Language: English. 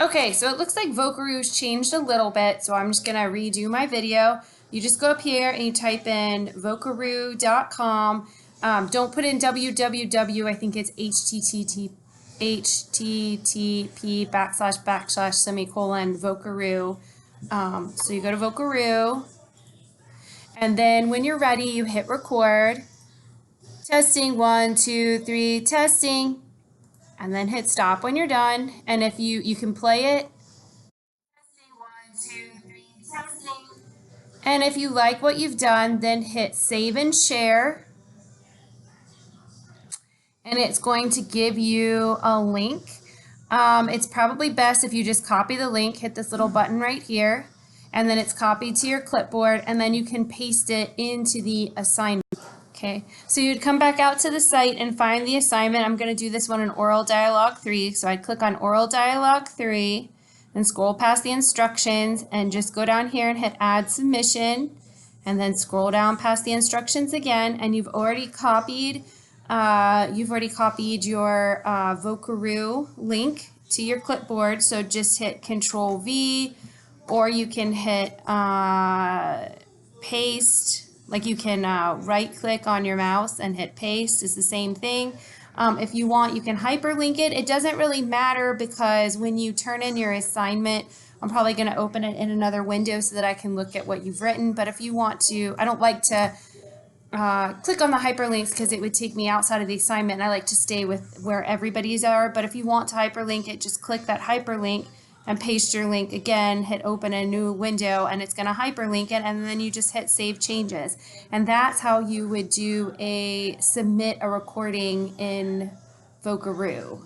Okay, so it looks like vocaroo's changed a little bit, so I'm just gonna redo my video. You just go up here and you type in vocaroo.com. Don't put in www, I think it's http / semicolon vocaroo. So you go to vocaroo, and then when you're ready, you hit record. Testing, 1, 2, 3, testing, and then hit stop when you're done. And if you can play it. Testing, 1, 2, 3, testing. And if you like what you've done, then hit save and share. And it's going to give you a link. It's probably best if you just copy the link, hit this little button right here, and then it's copied to your clipboard, and then you can paste it into the assignment. Okay, so you'd come back out to the site and find the assignment. I'm going to do this one in Oral Dialogue 3, so I'd click on Oral Dialogue 3 and scroll past the instructions and just go down here and hit Add Submission, and then scroll down past the instructions again, and you've already copied your vocaroo link to your clipboard, so just hit Control V, or you can hit paste. Like you can right click on your mouse and hit paste. It's the same thing. If you want, you can hyperlink it. It doesn't really matter because when you turn in your assignment, I'm probably going to open it in another window so that I can look at what you've written. But if you want to, I don't like to click on the hyperlinks because it would take me outside of the assignment, and I like to stay with where everybody's are. But if you want to hyperlink it, just click that hyperlink and paste your link again, hit open a new window, and it's going to hyperlink it, and then you just hit save changes. And that's how you would submit a recording in Vocaroo.